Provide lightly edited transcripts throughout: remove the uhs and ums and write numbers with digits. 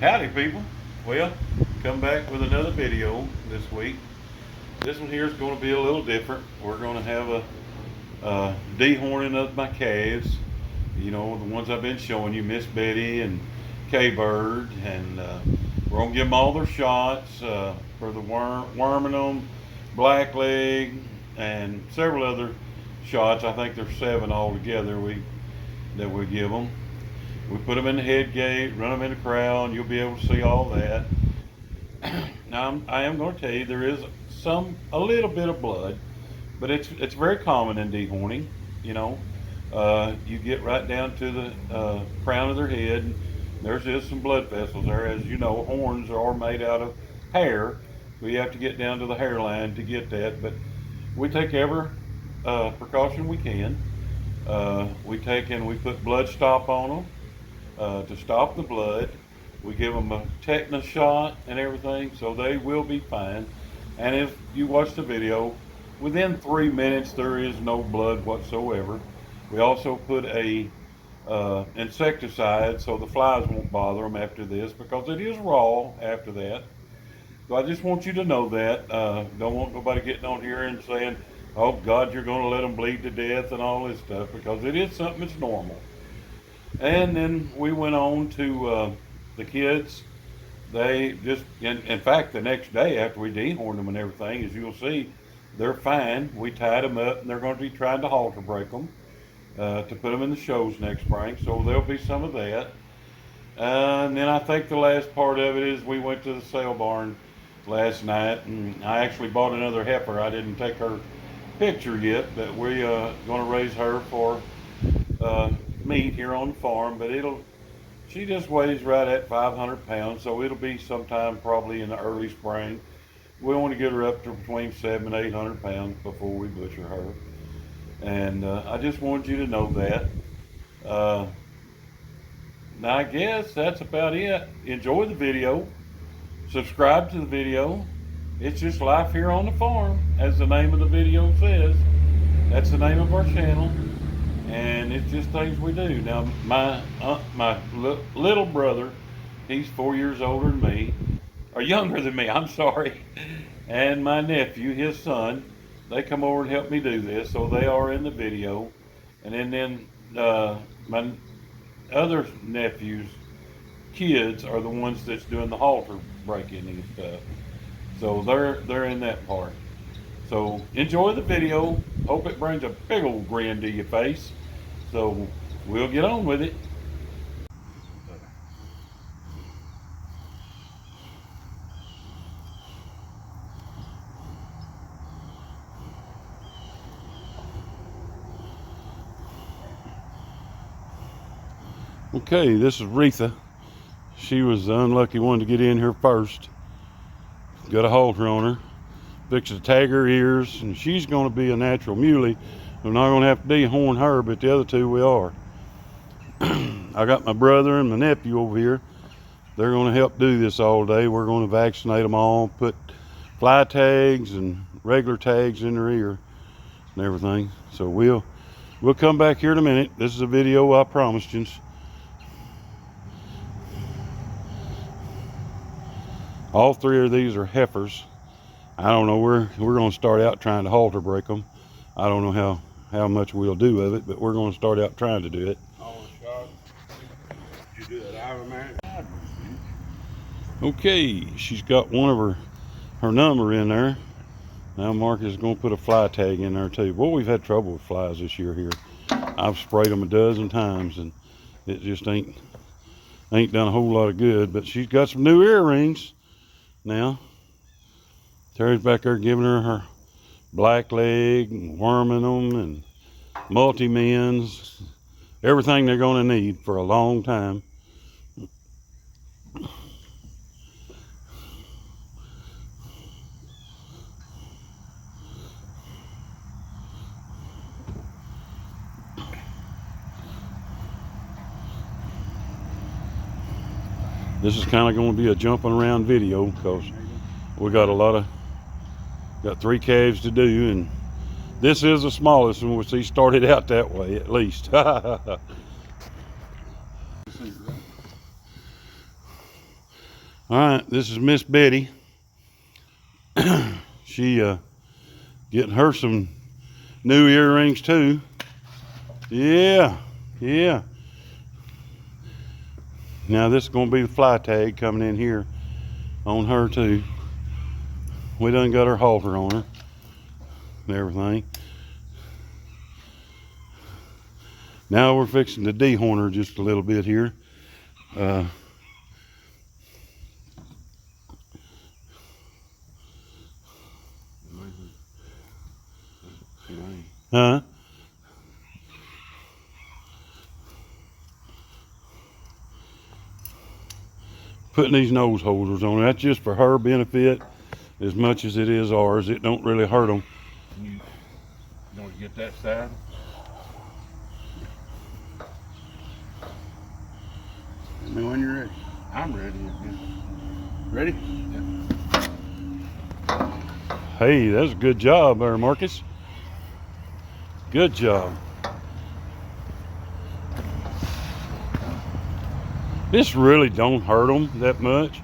Howdy people. Well, come back with another video this week. This one here is going to be a little different. We're going to have a dehorning of my calves. You know, the ones I've been showing you, Miss Betty and K-Bird. And we're going to give them all their shots for the worming them, blackleg, and several other shots. I think there's 7 altogether that we give them. We put them in the head gate, run them in the corral, and you'll be able to see all that. Now, I am going to tell you there is a little bit of blood, but it's very common in dehorning. You know, you get right down to the crown of their head. And there's just some blood vessels there. As you know, horns are made out of hair, so you have to get down to the hairline to get that. But we take every precaution we can. We put blood stop on them. To stop the blood. We give them a tetanus shot and everything, so they will be fine. And if you watch the video, within 3 minutes there is no blood whatsoever. We also put a insecticide so the flies won't bother them after this, because it is raw after that. So I just want you to know that. Don't want nobody getting on here and saying, oh God, you're going to let them bleed to death and all this stuff, because it is something that's normal. And then we went on to the kids. They just, in fact, the next day after we dehorned them and everything, as you'll see, they're fine. We tied them up, and they're going to be trying to halter break them to put them in the shows next spring. So there'll be some of that. And then I think the last part of it is we went to the sale barn last night, and I actually bought another heifer. I didn't take her picture yet, but we're going to raise her for meat here on the farm. But she just weighs right at 500 pounds, so it'll be sometime probably in the early spring. We want to get her up to between 700 and 800 pounds before we butcher her. And I just wanted you to know that. Now I guess that's about it. Enjoy the video, subscribe to the video. It's just life here on the farm, as the name of the video says. That's the name of our channel. And it's just things we do. Now, my little brother, he's 4 years older than me, or younger than me, I'm sorry. And my nephew, his son, they come over and help me do this, so they are in the video. And then my other nephew's kids are the ones that's doing the halter breaking and stuff. So they're in that part. So enjoy the video. Hope it brings a big old grin to your face. So we'll get on with it. Okay, this is Retha. She was the unlucky one to get in here first. Got a halter on her. Fixed to tag her ears, and she's going to be a natural muley. We're not going to have to dehorn her, but the other two we are. I got my brother and my nephew over here. They're going to help do this all day. We're going to vaccinate them all, put fly tags and regular tags in their ear and everything. So we'll come back here in a minute. This is a video I promised you. All 3 of these are heifers. I don't know, we're going to start out trying to halter break them. I don't know how much we'll do of it, but we're going to start out trying to do it. You do that Iron Man? Okay, she's got one of her number in there. Now Mark is going to put a fly tag in there too. Boy, we've had trouble with flies this year here. I've sprayed them a dozen times, and it just ain't done a whole lot of good. But she's got some new earrings now. Terry's back there giving her blackleg and worming them and multi-mins, everything they're going to need for a long time. This is kind of going to be a jumping around video, because we got got 3 calves to do, and this is the smallest one, which he started out that way at least. All right, this is Miss Betty. She getting her some new earrings too. Yeah. Now this is gonna be the fly tag coming in here on her too. We done got her halter on her and everything. Now we're fixing to dehorn her just a little bit here. Huh? Putting these nose holders on her, that's just for her benefit as much as it is ours. It don't really hurt them. You want to get that side? Tell me when you're ready. I'm ready. Ready? Yeah. Hey, that's a good job there, Marcus. Good job. This really don't hurt them that much,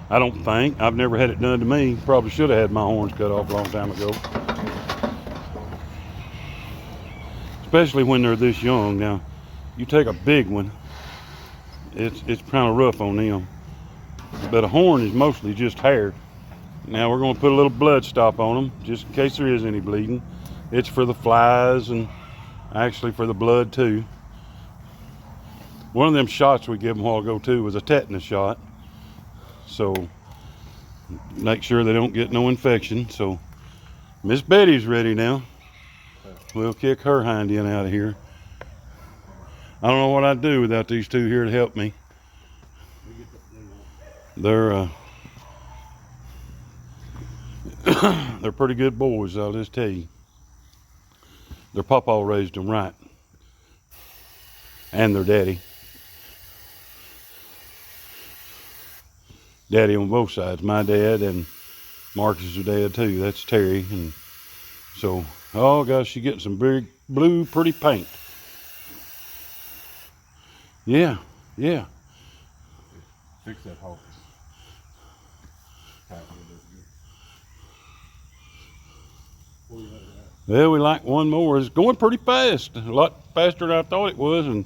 I don't think. I've never had it done to me. Probably should have had my horns cut off a long time ago. Especially when they're this young. Now, you take a big one, it's kind of rough on them. But a horn is mostly just hair. Now we're going to put a little blood stop on them, just in case there is any bleeding. It's for the flies and actually for the blood too. One of them shots we gave them a while ago too was a tetanus shot. So make sure they don't get no infection. So Miss Betty's ready now. We'll kick her hind end out of here. I don't know what I'd do without these two here to help me. They're they're pretty good boys, I'll just tell you. Their papa raised them right. And their daddy. Daddy on both sides. My dad and Marcus's dad too. That's Terry. And so, oh gosh, she's getting some big blue pretty paint. Yeah. Fix that halter. Well, we like one more. It's going pretty fast. A lot faster than I thought it was. And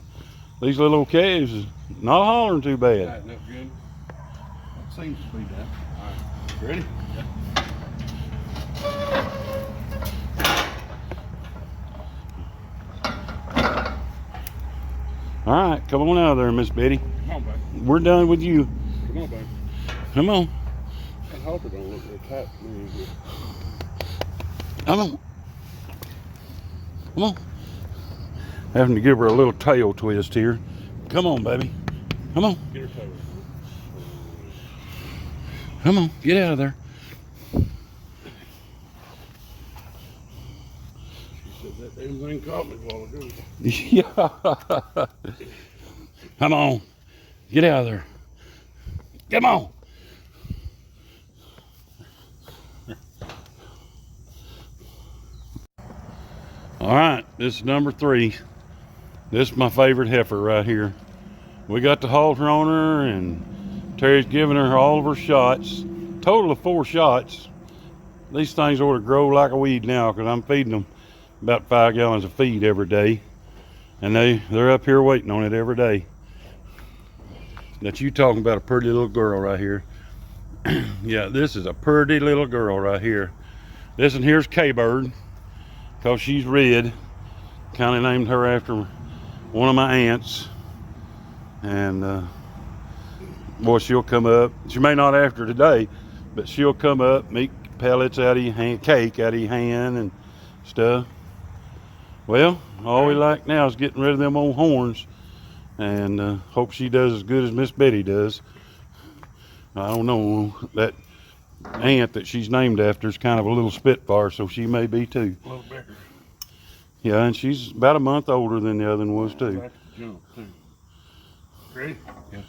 these little old calves is not hollering too bad. Tighten up good. That seems to be done. All right. Ready? Yep. All right, come on out of there, Miss Betty. Come on, baby. We're done with you. Come on, baby. Come on. That halter don't look real tight to me. Come on. Come on. Having to give her a little tail twist here. Come on, baby. Come on. Get her tail. Come on, get out of there. She said that damn thing caught me while ago. Yeah. Come on. Get out of there. Come on. All right, this is number 3. This is my favorite heifer right here. We got the halter on her, and Terry's giving her all of her shots. Total of 4 shots. These things ought to grow like a weed now, because I'm feeding them about 5 gallons of feed every day. And they're up here waiting on it every day. Now you talking about a pretty little girl right here. Yeah, this is a pretty little girl right here. This one here's K-Bird, because she's red. Kind of named her after one of my aunts. And boy, she'll come up. She may not after today, but she'll come up, make pellets out of your hand, cake out of your hand and stuff. Well, all we like now is getting rid of them old horns, and hope she does as good as Miss Betty does. I don't know, that aunt that she's named after is kind of a little spitfire, so she may be too. A little bigger. Yeah, and she's about a month older than the other one was too. Back to jump too. Ready? Yeah.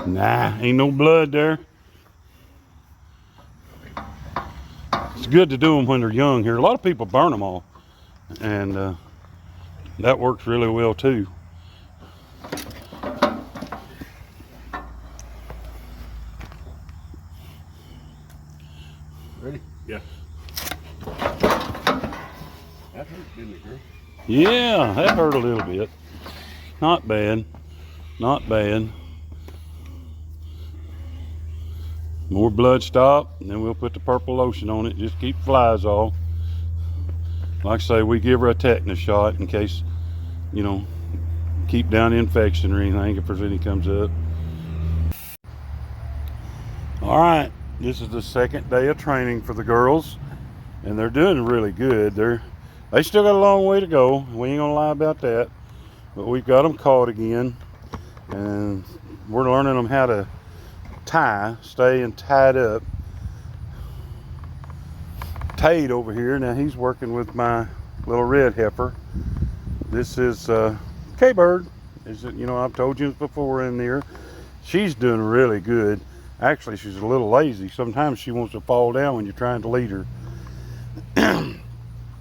Nah, ain't no blood there. It's good to do them when they're young here. A lot of people burn them all, and that works really well too. That hurt, didn't it, girl? Yeah, that hurt a little bit. Not bad. Not bad. More blood stop, and then we'll put the purple lotion on it. Just keep flies off. Like I say, we give her a tetanus shot in case, you know, keep down the infection or anything if there's any comes up. All right, this is the second day of training for the girls, and they're doing really good. They still got a long way to go. We ain't gonna lie about that, but we've got them caught again, and we're learning them how to staying tied up. Tate over here, now he's working with my little red heifer. This is K-Bird. I've told you before in there. She's doing really good. Actually, she's a little lazy. Sometimes she wants to fall down when you're trying to lead her.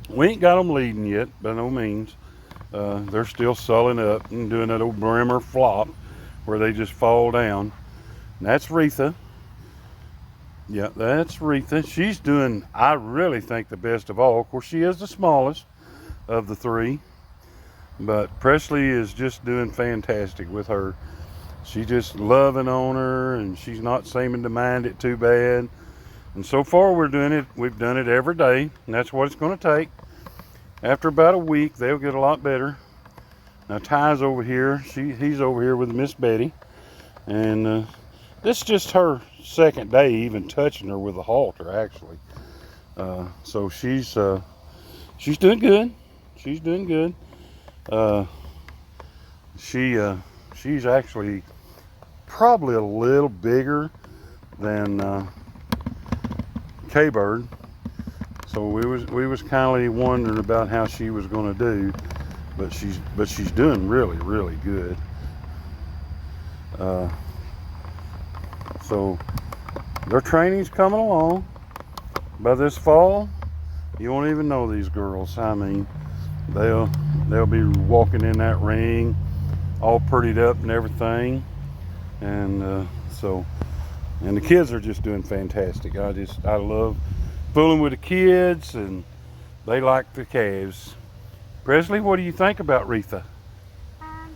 We ain't got them leading yet, by no means. They're still sulling up and doing that old brimmer flop where they just fall down. And that's Retha. Yeah, that's Retha. She's doing, I really think, the best of all. Of course, she is the smallest of the three. But Presley is just doing fantastic with her. She's just loving on her, and she's not seeming to mind it too bad. And so far we've done it every day, and that's what it's going to take. After about a week, they'll get a lot better. Now Ty's over here. He's over here with Miss Betty. And this is just her second day even touching her with a halter, actually. So she's doing good. She's doing good. She's actually probably a little bigger than K-Bird. So we was kind of wondering about how she was going to do, but she's doing really, really good. So their training's coming along. By this fall, you won't even know these girls. I mean, they'll be walking in that ring all prettied up and everything, and and the kids are just doing fantastic. I love fooling with the kids, and they like the calves. Presley, what do you think about Retha? I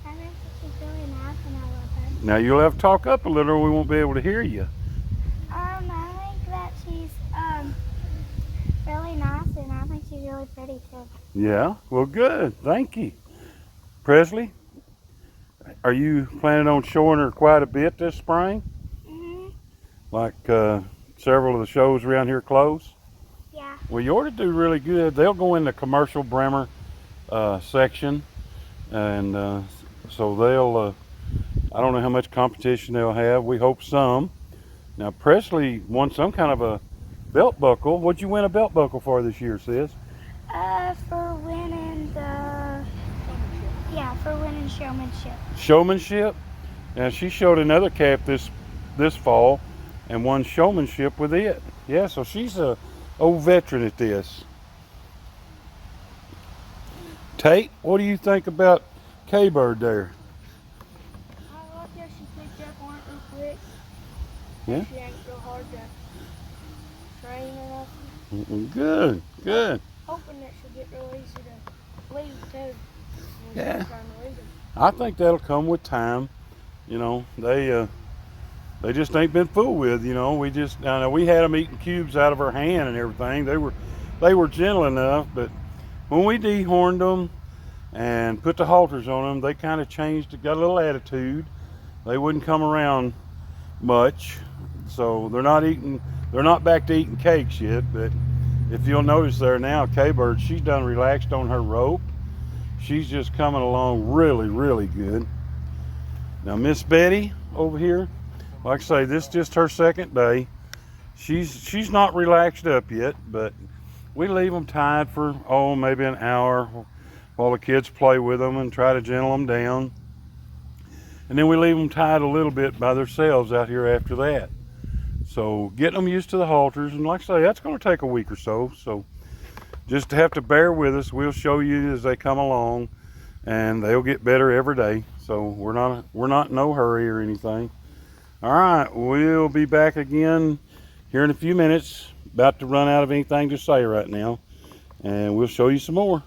think she's really nice and I love her. Now you'll have to talk up a little or we won't be able to hear you. I think that she's really nice and I think she's really pretty too. Yeah, well good, thank you. Presley, are you planning on showing her quite a bit this spring? Mm-hmm. Like several of the shows around here close? Yeah. Well, you ought to do really good. They'll go in the commercial Bremer section, and so they'll, I don't know how much competition they'll have. We hope some. Now, Presley won some kind of a belt buckle. What'd you win a belt buckle for this year, sis? For winning for winning showmanship. Showmanship? Now, she showed another calf this fall and won showmanship with it. Yeah, so she's a old veteran at this. Tate, what do you think about K-Bird there? I like how she picked up on it real quick. Yeah? She ain't real hard to train or nothing. Good, good. Hoping that she'll get real easy to lead too. Yeah. I think that'll come with time. You know, they just ain't been fooled with. You know, I know we had them eating cubes out of her hand and everything. They were gentle enough, but when we dehorned them and put the halters on them, they kind of changed, got a little attitude. They wouldn't come around much, so they're not back to eating cakes yet. But if you'll notice there now, K-Bird, she's done relaxed on her rope. She's just coming along really, really good. Now Miss Betty over here, like I say, this is just her second day. She's not relaxed up yet, but we leave them tied for maybe an hour while the kids play with them and try to gentle them down. And then we leave them tied a little bit by themselves out here after that. So getting them used to the halters, and like I say, that's going to take a week or so. So just have to bear with us. We'll show you as they come along, and they'll get better every day. So we're not in no hurry or anything. All right, we'll be back again here in a few minutes. About to run out of anything to say right now. and we'll show you some more.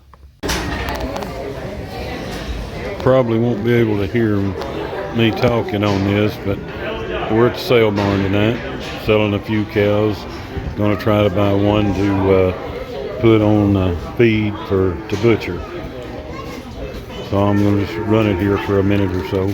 Probably won't be able to hear me talking on this, but we're at the sale barn tonight, selling a few cows. Gonna try to buy one to put on feed to butcher. So I'm gonna just run it here for a minute or so.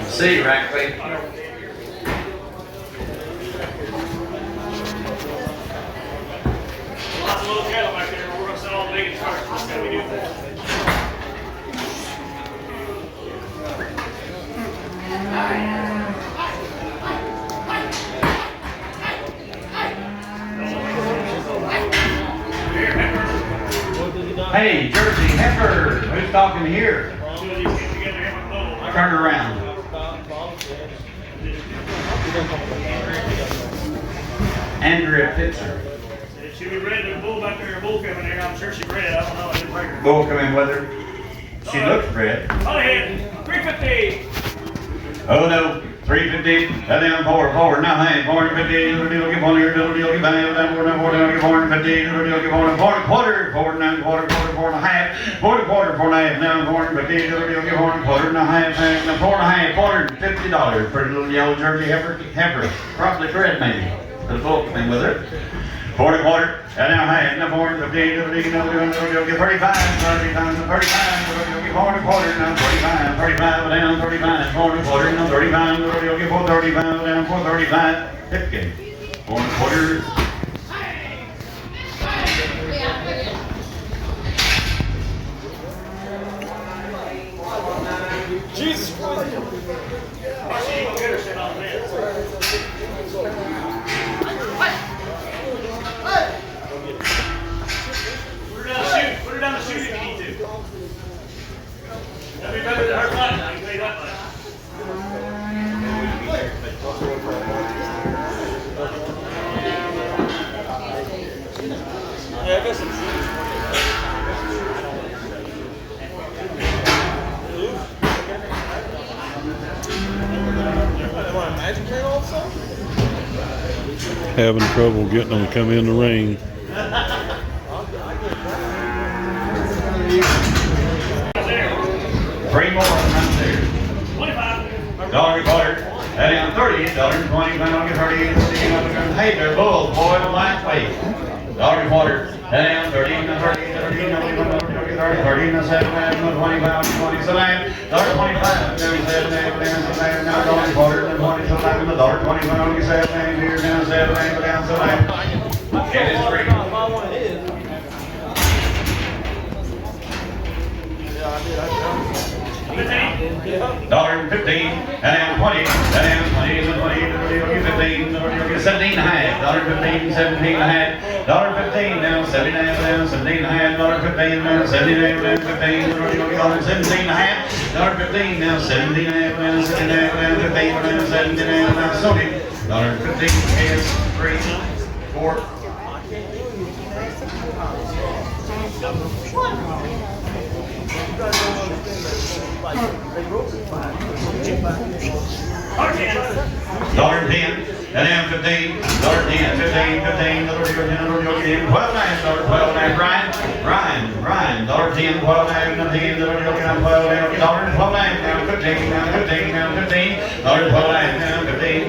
See you, Rackley. Lots of little cattle back there. We're gonna sell all the big and first. That's how we do that. Hey, Jersey Heifer, who's talking here? Two of these get together here with Bobo. Turn around. Andrea Pitzer. She was red. There's a bull back there, a bull coming there. I'm sure she's red. I don't know. I didn't break her. Bull coming with her. She looks red. On ahead. 350. Oh no, 350, and then forward, now hang, 450, little deal, give one here, little deal, give bam, down, 450, 450, little deal, give one, quarter, forward, now, quarter, four and a half, quarter, four and a half, now, 450, little deal, give one, quarter and a half, now, $450, pretty little yellow Jersey heifer, probably bred maybe, the bull came with her. 40 quarter, and now half, now 450, little deal, give 35, 40 quarter, now 35, down 35, 40 quarter, now 35, little deal, give 435, down 435, 50, 40 quarter. Jesus Christ. Oh, she ain't gonna get her shit on this. Put her down the chute if you need to. That'd be better than her flying. I can tell you that much. Yeah, I guess it's. Having trouble getting them to come in the ring. Three more right there. 25. Dollar quarter, and down 30, $1.20, I'll get 30, hey, they're bulls, boy, lightweight. Dollar quarter, and down 30, now 30, 30, now 7, 25, 20, so $1.25, down 7, now dollar quarter, then 20, so $1.25, I'll get 7, here, down 7, down so $9. Get it straight. $1.15, and then 20, and then 20, 15, 17 and a half, $1.15, 17 and a half, $1.15, now 79, down 17 and a half, $1.15, now 79, down 15, $17 and a half, $1.15, now 17 and a half, down 79, down 15, down 79, down so $1.15 is 3, 4. $1.10, and then 15, $1.10, 15, $12.9, Ryan, $1.10, $12.9, $10, $12.9, $12.9, now 15, now 15, now 15, $12.9, now 15, $15,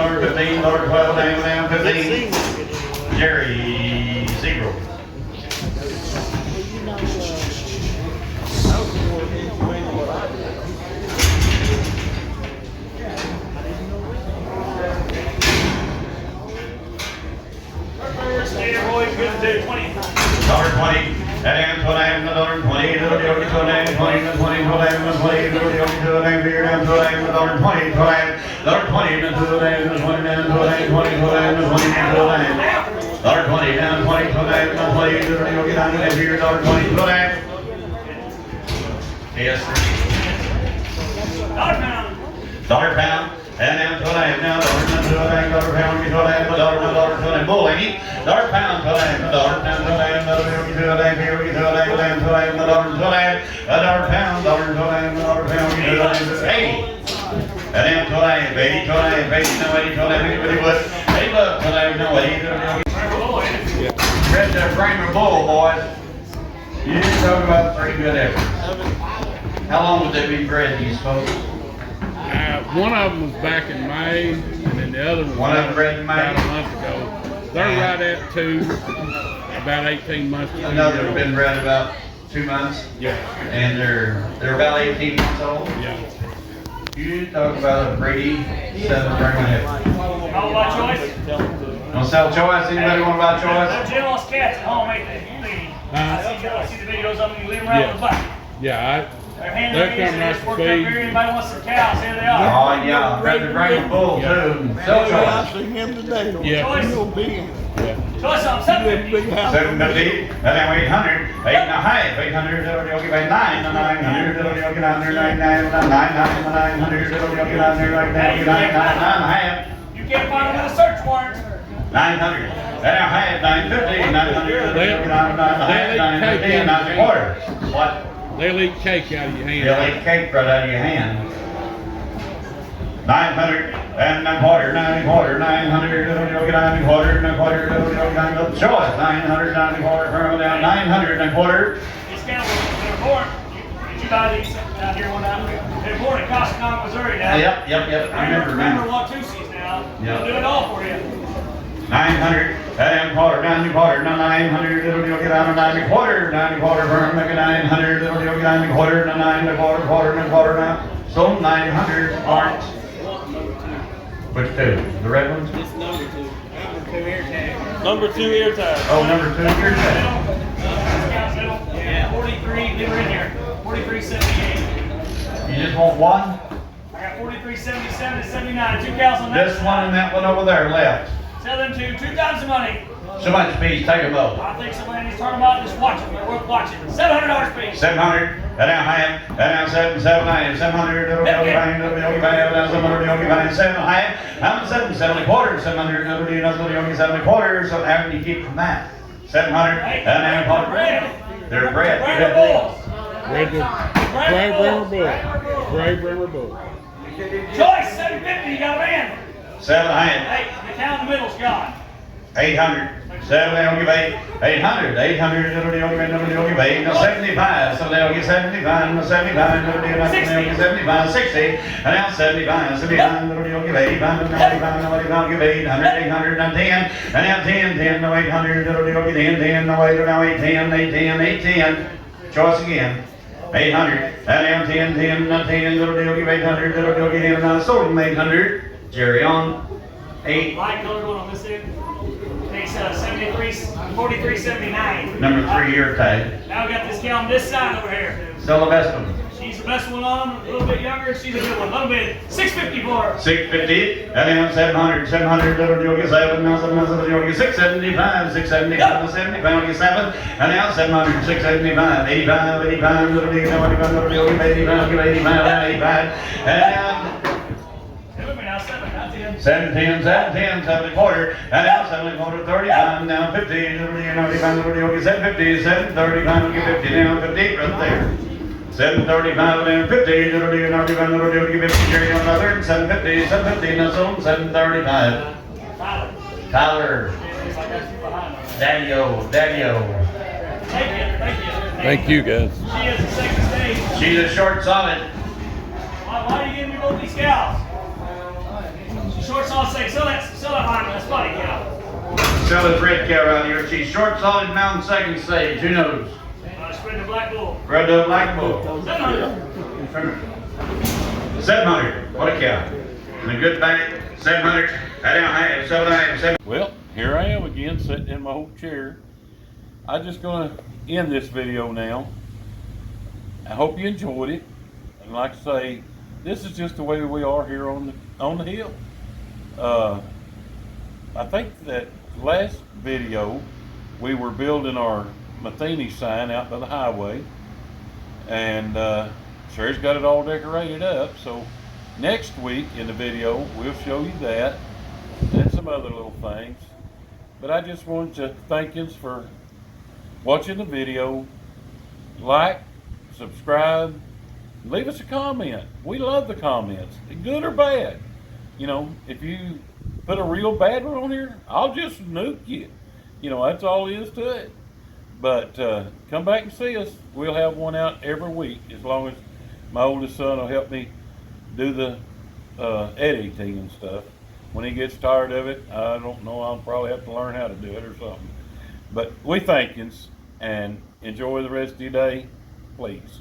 $15, $12.9, now 15, Jerry, 0. $1.20, and $1.20, little deal, $20, $20, $20, $20, little deal, $2, here down $2, $1.20, $20, down $2, down $20, $20, down $20, $20, down $20, little deal, get down here, $20, $20. Yes, sir. Dollar pound. Dollar pound. And down to a lamb now, dollar to a lamb, dollar pound, to a lamb, dollar to a lamb, bull, ain't he? Dollar pound to a lamb, dollar down to a lamb, dollar to a lamb, here we to a lamb, lamb to a lamb, dollar to a lamb, a dollar pound, dollar to a lamb, dollar pound, to a lamb, 80. And down to a lamb, 80 to a lamb, 80 no 80 to a lamb, 80 wood, 80 bucks to a lamb, no 80 to a lamb. Red Framer bull, boys. You didn't talk about 3 good efforts. How long would they be bred, do you suppose? One of them was back in May, and then the other One of them bred in May? about a month ago. They're right at 2, about 18 months. to 2 Another years have been old. bred about 2 months, Yeah, and they're about 18 months old. yeah. You talk about a Brady 7 Framer heifer. How about choice? Want to sell choice? Anybody want to buy They're choice? generous cats at home, ain't they? I see the videos of them, you leave them around the back. Yeah, They're handling They're these, coming they out just to work up feed. here, anybody wants some cows, here they are. Oh, yeah, Red Framer bull, too. and Sell I choice. seen him today. Choice. Yeah. Choice on 750. 750, and then 800, 8 and a half, 800, it'll give a 9, 900, it'll get on there, 9, 900, it'll get on there, 9 and a half. You can't find them with a search warrant. 900, and a half, 950, 900, it'll get on 9 and a half, 950, and 9 and a quarter. What? They'll eat cake out of your hand. You'll eat cake right out of your hand. 900 and a quarter, 9 and a quarter, 900, it'll get on a quarter, and a quarter, it'll get on the choice. 900, 9 and a quarter, from down 900 and a quarter. These cows, they're born. Did you buy these out here one time? They're born in Costco, Missouri now. Yep, I remember Remember now. Watusi's now. Yep. They'll do it all for you. 900 and a quarter, 9 and a quarter, 900, it'll get on a 9 and a quarter, 9 and a quarter, from 900, it'll get on a quarter, 9 and a quarter, quarter and a quarter now. So 900 aren't. Which two? The red ones? Number 2 ear tag. Oh, number 2, here's that. Yeah, 43, they were in here. 43.78. You just want one? I got 43.77 and 79. 2 cows on that This one and that one over there left. Sell them to 2 times the money. So much piece, take them both. I think somebody needs to turn them out and just watch them. They're worth watching. $700 piece. 700, and now half, and now 7, 700, it'll be okay, it'll be okay, now 700, it'll be okay, 7 half, I'm 7 and a quarter, 700, it'll be okay, 7 and a quarter, so how can you keep from that? 700, and now a quarter. They're bred. Brand bulls. Red Brimmer Bull. Choice, 750, you got a man. 7 half, Hey, the cow in the middle's gone. 800, 7, they'll give 8, 800, 800, it'll be okay, no 75, so they'll get 75, no 75, it'll be okay, they'll get 75, 60, and now 75, 75, it'll be okay, 85, no 85, nobody will give 800, 800, now 10, and now 10, 10, no 800, it'll be okay, 10, 10, no 8, now 8, 10, 8, 10, 8, 10, choice again. 800, and now 10, 10, now 10, it'll be okay, 800, it'll be okay, and now sold them 800, Jerry on 8. Light colored one on this end. Takes 73, 43.79. Number 3 ear tag. Now we got this cow on this side over here. Sell the best one. She's the best one on, a little bit younger. She's a good one. A little bit. 650 for her. 650, and then 700, 700, it'll get 7, now 7, it'll get 675, 675, 75, it'll get 7, and now 700, 675, 85, 85, it'll get 85, it'll get 85, 85, and Look at me now, 7, not 10. 710, 710, 7 and a quarter, and now 7 and a quarter, 35, now 50, it'll get 95, it'll get 750, 735, it'll get 50, now 50 right there. 735 and 50, it'll be 95, it'll get 50, carry on another, 750, 750, now sold 735. Tyler. Tyler, It's like that's behind us. Daddy-o. Thank you. Thank you, guys. She is the second stage. She's a short solid. Why are you giving me both these cows? Short saw say, sell that line, that's funny cow. Sell this red cow out here. She's short solid, mountain second stage. Who knows? Spread the black bull. Red up like bull. 700. 700. What a cow. And a good bag. 700. I don't have 700. Well, here I am again, sitting in my old chair. I'm just gonna end this video now. I hope you enjoyed it. And like I say, this is just the way we are here on the hill. I think that last video we were building our Matheny sign out by the highway, and Sherry's got it all decorated up. So next week in the video, we'll show you that and some other little things. But I just wanted to thank you for watching the video. Like, subscribe, leave us a comment. We love the comments, good or bad. You know, if you put a real bad one on here, I'll just nuke you. You know, that's all there is to it. But come back and see us. We'll have one out every week, as long as my oldest son will help me do the editing and stuff. When he gets tired of it, I don't know, I'll probably have to learn how to do it or something. But we thank you and enjoy the rest of your day, please.